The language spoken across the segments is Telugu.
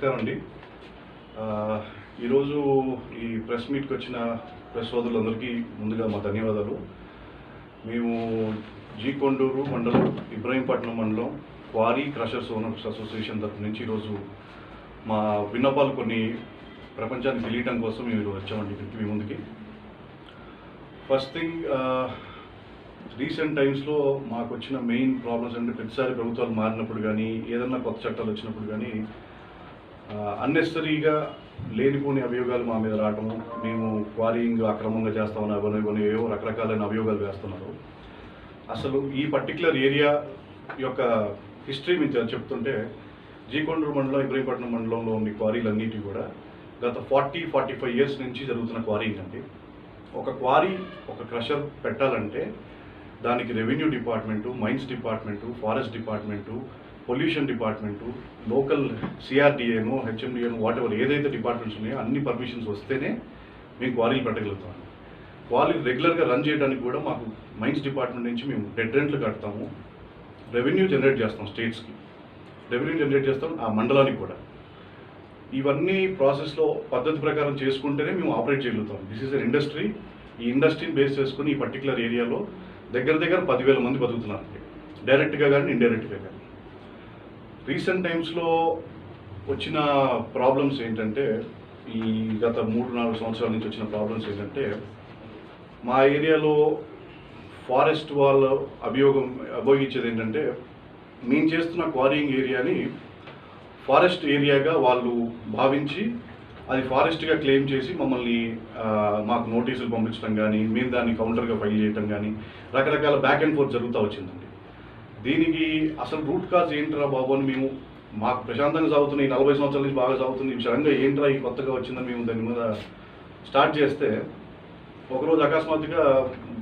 నమస్కారం అండి. ఈరోజు ఈ ప్రెస్ మీట్కి వచ్చిన ప్రెస్ సోదరులందరికీ ముందుగా మా ధన్యవాదాలు. మేము జీ కొండూరు మండలం, ఇబ్రహీంపట్నం మండలం క్వారీ క్రషర్స్ ఓనర్స్ అసోసియేషన్ తరఫు నుంచి ఈరోజు మా విన్నపాలు కొన్ని ప్రపంచానికి తెలియటం కోసం మేము వచ్చామండి ఇక్కడికి మీ ముందుకి. ఫస్ట్ థింగ్, రీసెంట్ టైమ్స్లో మాకు వచ్చిన మెయిన్ ప్రాబ్లమ్స్ అంటే ప్రతిసారి ప్రభుత్వాలు మారినప్పుడు కానీ ఏదన్నా కొత్త చట్టాలు వచ్చినప్పుడు కానీ అన్నెసరీగా లేనిపోని అభియోగాలు మా మీద రావటము, మేము క్వారీయింగ్ అక్రమంగా చేస్తామని అవన్నీ ఏవో రకరకాలైన అభియోగాలు వేస్తున్నారు. అసలు ఈ పర్టికులర్ ఏరియా యొక్క హిస్టరీ మేము చెప్తుంటే, జీకొండూరు మండలం, ఇబ్రహీంపట్నం మండలంలో ఉన్న క్వారీలన్నిటి కూడా గత 40-45 ఇయర్స్ నుంచి జరుగుతున్న క్వారీయింగ్ అండి. ఒక క్వారీ, ఒక క్రషర్ పెట్టాలంటే దానికి revenue department, mines department, forest department, pollution department, local సిఆర్డిఏను, హెచ్ఎండిఏను, వాటెవర్ ఏదైతే డిపార్ట్మెంట్స్ ఉన్నాయో అన్ని పర్మిషన్స్ వస్తేనే మేము క్వారీలు పెట్టగలుగుతాము. క్వారీలు రెగ్యులర్గా రన్ చేయడానికి కూడా మాకు మైన్స్ డిపార్ట్మెంట్ నుంచి మేము డెడ్ రెంట్లు కడతాము, రెవెన్యూ జనరేట్ చేస్తాం, స్టేట్స్కి రెవెన్యూ జనరేట్ చేస్తాం, ఆ మండలానికి కూడా. ఇవన్నీ ప్రాసెస్లో పద్ధతి ప్రకారం చేసుకుంటేనే మేము ఆపరేట్ చేయగలుగుతాం. This is an industry. ఈ ఇండస్ట్రీని బేస్ చేసుకుని ఈ పర్టికులర్ ఏరియాలో దగ్గర 10,000 మంది బతుకుతున్నారండి, డైరెక్ట్గా కానీ ఇండైరెక్ట్గా కానీ. రీసెంట్ టైమ్స్లో వచ్చిన ప్రాబ్లమ్స్ ఏంటంటే, ఈ గత 3-4 సంవత్సరాల నుంచి వచ్చిన ప్రాబ్లమ్స్ ఏంటంటే, మా ఏరియాలో ఫారెస్ట్ వాళ్ళు అభియోగించేది ఏంటంటే, మేము చేస్తున్న క్వారీయింగ్ ఏరియాని ఫారెస్ట్ ఏరియాగా వాళ్ళు భావించి అది ఫారెస్ట్గా క్లెయిమ్ చేసి మమ్మల్ని మాకు నోటీసులు పంపించడం కానీ, మేము దాన్ని కౌంటర్గా ఫైల్ చేయడం కానీ, రకరకాల బ్యాక్ అండ్ ఫోర్త్ జరుగుతూ వచ్చిందండి. దీనికి అసలు రూట్ కాజ్ ఏంట్రా బాబు అని మేము, మాకు ప్రశాంతంగా సాగుతున్నాయి, 40 సంవత్సరాల నుంచి బాగా సాగుతుంది, సడన్గా ఏంట్రా ఈ కొత్తగా వచ్చిందని మేము దాని మీద స్టార్ట్ చేస్తే, ఒకరోజు అకస్మాత్తుగా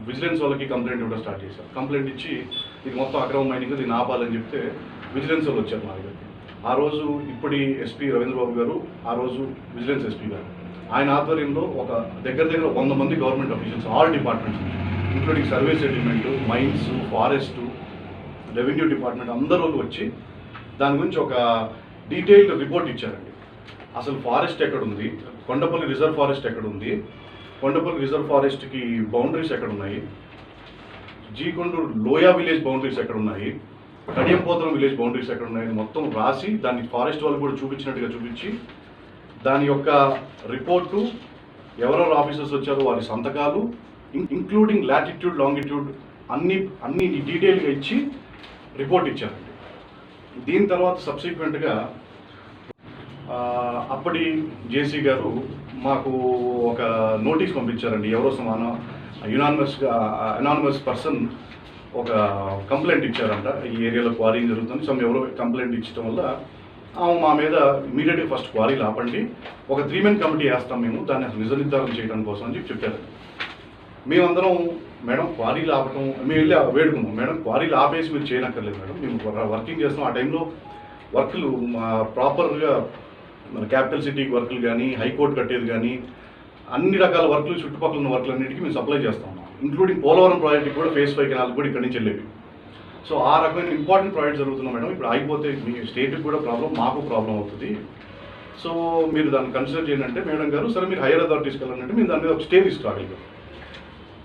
విజిలెన్స్ వాళ్ళకి కంప్లైంట్ ఇవ్వడం స్టార్ట్ చేశారు. కంప్లైంట్ ఇచ్చి ఇది మొత్తం అక్రమ మైనింగ్, దీన్ని ఆపాలని చెప్తే విజిలెన్స్ వాళ్ళు వచ్చారు మా దగ్గరికి. ఆ రోజు ఇప్పటి ఎస్పీ రవీంద్రబాబు గారు, ఆ రోజు విజిలెన్స్ ఎస్పీ గారు, ఆయన ఆధ్వర్యంలో ఒక దగ్గర 100 మంది government officials, all departments including survey settlement, mines, forest, revenue department అందరూ వచ్చి దాని గురించి ఒక డీటెయిల్డ్ రిపోర్ట్ ఇచ్చారండి. అసలు ఫారెస్ట్ ఎక్కడుంది, కొండపల్లి రిజర్వ్ ఫారెస్ట్ ఎక్కడుంది, కొండపల్లి రిజర్వ్ ఫారెస్ట్కి బౌండరీస్ ఎక్కడున్నాయి, జీకొండూరు లోయా విలేజ్ బౌండరీస్ ఎక్కడున్నాయి, కడియంపోతరం విలేజ్ బౌండరీస్ ఎక్కడ ఉన్నాయని మొత్తం రాసి దాన్ని ఫారెస్ట్ వాళ్ళు కూడా చూపించినట్టుగా చూపించి, దాని యొక్క రిపోర్టు, ఎవరెవరు ఆఫీసర్స్ వచ్చారో వారి సంతకాలు, ఇంక్లూడింగ్ లాటిట్యూడ్, లాంగిట్యూడ్ అన్ని డీటెయిల్గా ఇచ్చి రిపోర్ట్ ఇచ్చారండి. దీని తర్వాత సబ్సిక్వెంట్గా అప్పటి జేసీ గారు మాకు ఒక నోటీస్ పంపించారండి. ఎవరో అనానిమస్ పర్సన్ ఒక కంప్లైంట్ ఇచ్చారంట, ఈ ఏరియాలో క్వారీయింగ్ జరుగుతుంది, ఎవరో కంప్లైంట్ ఇచ్చడం వల్ల మా మీద ఇమీడియట్గా ఫస్ట్ క్వారీలు ఆపండి, ఒక 3 మెన్ కమిటీ వేస్తాం మేము, దాన్ని అసలు నిజ నిర్ధారణ చేయడం కోసం అని చెప్పారు. మేమందరం మేడం క్వారీలు ఆపటం, మేము వెళ్ళి వేడుకున్నాం, మేడం క్వారీలు ఆపేసి మీరు చేయనక్కర్లేదు మేడం, మేము వర్కింగ్ చేస్తాం. ఆ టైంలో వర్కులు ప్రాపర్గా మన క్యాపిటల్ సిటీకి వర్కులు కానీ, హైకోర్టు కట్టేది కానీ, అన్ని రకాల వర్కులు, చుట్టుపక్కల ఉన్న వర్కులన్నిటికీ మేము సప్లై చేస్తాం, ఇంక్లూడింగ్ పోలవరం ప్రాజెక్ట్కి కూడా ఫేజ్ 5 కెనాల్ కూడా ఇక్కడి నుంచి వెళ్ళేవి. సో ఆ రకమైన ఇంపార్టెంట్ ప్రాజెక్ట్ జరుగుతున్నాం మేడం. ఇప్పుడు ఆగిపోతే మీ స్టేట్కి కూడా ప్రాబ్లం, మాకు ప్రాబ్లం అవుతుంది. సో మీరు దాన్ని కన్సిడర్ చేయండి అంటే, మేడం గారు సరే మీరు హైయర్ అథారిటీస్కి వెళ్ళాలంటే మేము దాని మీద ఒక స్టే తీసుకురాగలిగాం.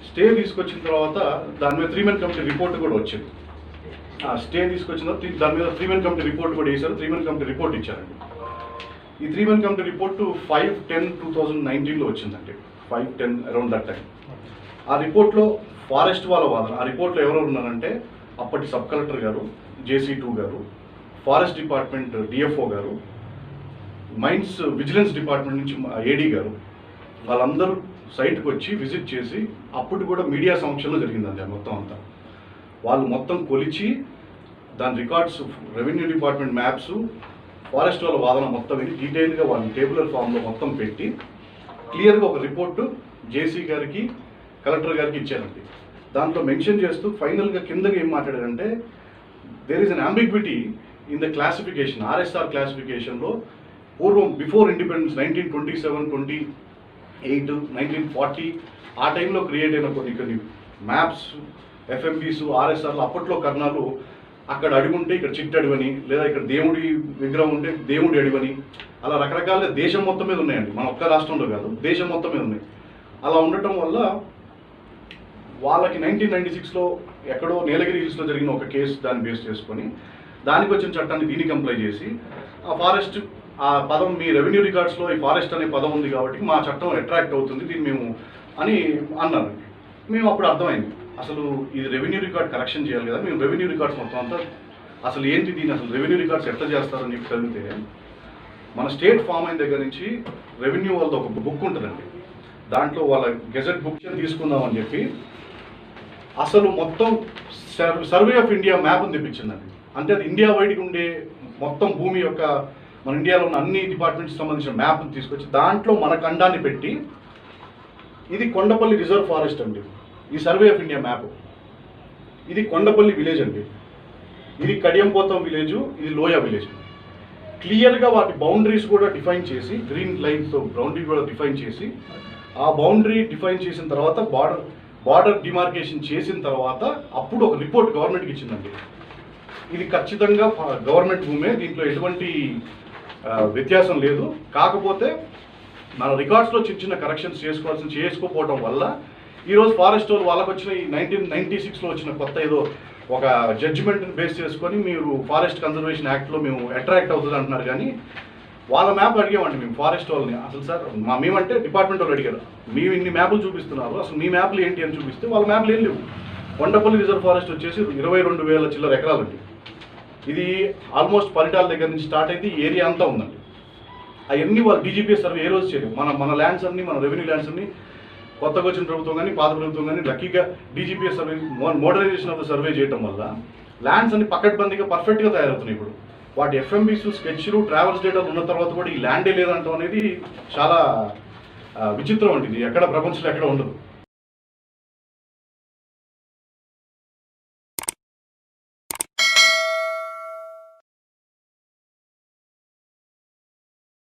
స్టే తీసుకొచ్చిన తర్వాత దాని మీద 3 మెన్ కమిటీ రిపోర్ట్ కూడా వచ్చింది. ఆ స్టే తీసుకొచ్చిన తర్వాత దాని మీద 3 మెన్ కమిటీ రిపోర్ట్ కూడా వేశారు. 3 మెన్ కమిటీ రిపోర్ట్ ఇచ్చారండి. ఈ 3 మెన్ కమిటీ రిపోర్టు 5/10/2019లో వచ్చిందండి, 5/10 అరౌండ్ దట్ టైం. ఆ రిపోర్ట్లో ఫారెస్ట్ వాళ్ళ వాదన, ఆ రిపోర్ట్లో ఎవరెవరు ఉన్నారంటే, అప్పటి సబ్ కలెక్టర్ గారు, JC2 గారు, ఫారెస్ట్ డిపార్ట్మెంట్ DFO గారు, మైన్స్ విజిలెన్స్ డిపార్ట్మెంట్ నుంచి AD గారు, వాళ్ళందరూ సైట్కి వచ్చి విజిట్ చేసి, అప్పుడు కూడా మీడియా సమక్షంలో జరిగిందండి మొత్తం అంతా. వాళ్ళు మొత్తం కొలిచి దాని records, revenue department maps, forest వాళ్ళ వాదన మొత్తం ఇది డీటెయిల్గా వాళ్ళు టేబులర్ ఫామ్లో మొత్తం పెట్టి క్లియర్గా ఒక రిపోర్టు JC గారికి, కలెక్టర్ గారికి ఇచ్చారండి. దాంట్లో మెన్షన్ చేస్తూ ఫైనల్గా కిందకి ఏం మాట్లాడారంటే, there is an ambiguity in the classification, RSR క్లాసిఫికేషన్లో పూర్వం బిఫోర్ ఇండిపెండెన్స్ 1927, 28, 1940 ఆ టైంలో క్రియేట్ అయిన కొన్ని మ్యాప్స్, FMVs, RSRలు అప్పట్లో కర్ణాలు అక్కడ అడుగు ఉంటే ఇక్కడ చిట్టు అడుగని, లేదా ఇక్కడ దేవుడి విగ్రహం ఉంటే దేవుడి అడుగని, అలా రకరకాలుగా దేశం మొత్తం మీద ఉన్నాయండి. మన ఒక్క రాష్ట్రంలో కాదు, దేశం మొత్తం మీద ఉన్నాయి. అలా ఉండటం వల్ల వాళ్ళకి 1996లో ఎక్కడో నీలగిరి హిల్స్లో జరిగిన ఒక కేసు దాన్ని బేస్ చేసుకొని దానికి వచ్చిన చట్టాన్ని దీనికి అప్లై చేసి ఆ ఫారెస్ట్ ఆ పదం మీ రెవెన్యూ రికార్డ్స్లో ఈ ఫారెస్ట్ అనే పదం ఉంది కాబట్టి మా చట్టం అట్రాక్ట్ అవుతుంది దీన్ని మేము అని అన్నారు. మేము అప్పుడు అర్థమైంది అసలు ఇది రెవెన్యూ రికార్డ్ కరెక్షన్ చేయాలి కదా. మేము రెవెన్యూ రికార్డ్స్ మొత్తం అంతా అసలు ఏంటి దీన్ని అసలు రెవెన్యూ రికార్డ్స్ ఎట్లా చేస్తారని చెప్పి చదివితే మన స్టేట్ ఫామ్ అయిన దగ్గర నుంచి రెవెన్యూ వాళ్ళతో ఒక బుక్ ఉంటుందండి. దాంట్లో వాళ్ళ గెజెట్ బుక్ తీసుకుందామని చెప్పి అసలు మొత్తం సర్వే ఆఫ్ ఇండియా మ్యాప్ని తెప్పించిందండి. అంటే అది ఇండియా వైడ్గా ఉండే మొత్తం భూమి యొక్క మన ఇండియాలో ఉన్న అన్ని డిపార్ట్మెంట్స్ సంబంధించిన మ్యాప్ని తీసుకొచ్చి దాంట్లో మన ఖండాన్ని పెట్టి ఇది కొండపల్లి రిజర్వ్ ఫారెస్ట్ అండి. ఈ సర్వే ఆఫ్ ఇండియా మ్యాప్ ఇది కొండపల్లి విలేజ్ అండి, ఇది కడియంపోతం విలేజ్, ఇది లోయ విలేజ్. క్లియర్గా వాటి బౌండరీస్ కూడా డిఫైన్ చేసి గ్రీన్ లైన్స్తో బౌండరీ కూడా డిఫైన్ చేసి ఆ బౌండరీ డిఫైన్ చేసిన తర్వాత బార్డర్ డిమార్కేషన్ చేసిన తర్వాత అప్పుడు ఒక రిపోర్ట్ గవర్నమెంట్కి ఇచ్చిందండి. ఇది ఖచ్చితంగా గవర్నమెంట్ భూమే, దీంట్లో ఎటువంటి వ్యత్యాసం లేదు. కాకపోతే మన రికార్డ్స్లో చిన్న చిన్న కరెక్షన్స్ చేసుకోకపోవడం వల్ల ఈరోజు ఫారెస్ట్ వాళ్ళు వాళ్ళకి వచ్చిన ఈ 1996లో వచ్చిన కొత్త ఏదో ఒక జడ్జిమెంట్ని బేస్ చేసుకొని మీరు ఫారెస్ట్ కన్జర్వేషన్ యాక్ట్లో మేము అట్రాక్ట్ అవుతుంది అంటున్నారు. కానీ వాళ్ళ మ్యాప్ అడిగామండి మేము ఫారెస్ట్ వాళ్ళని, అసలు సార్ మేమంటే డిపార్ట్మెంట్ వాళ్ళు అడిగారు మేము ఇన్ని మ్యాప్లు చూపిస్తున్నారు, అసలు మీ మ్యాప్లు ఏంటి అని చూపిస్తే వాళ్ళ మ్యాప్లు ఏం లేవు. కొండపల్లి రిజర్వ్ ఫారెస్ట్ వచ్చేసి 22,000 చిల్లర ఎకరాలండి. ఇది ఆల్మోస్ట్ పరిటాల దగ్గర నుంచి స్టార్ట్ అయితే ఈ ఏరియా అంతా ఉందండి. అవన్నీ వాళ్ళు డీజీపీఎస్ సర్వే ఏ రోజు చేయలేదు. మన ల్యాండ్స్ అన్ని, మన రెవెన్యూ ల్యాండ్స్ అన్ని కొత్తగా వచ్చిన ప్రభుత్వం కానీ పాత ప్రభుత్వం కానీ లక్కీగా DGPS survey modernization of the survey చేయడం వల్ల ల్యాండ్స్ అన్ని పకడ్బందీగా పర్ఫెక్ట్గా తయారవుతున్నాయి. ఇప్పుడు వాటి ఎఫ్ఎంబీస్, స్కెచ్లు, ట్రావెల్స్ డేటాలు ఉన్న తర్వాత కూడా ఈ ల్యాండే లేదంటాం అనేది చాలా విచిత్రం అండి. ఇది ఎక్కడ ప్రపంచంలో ఎక్కడ ఉండదు.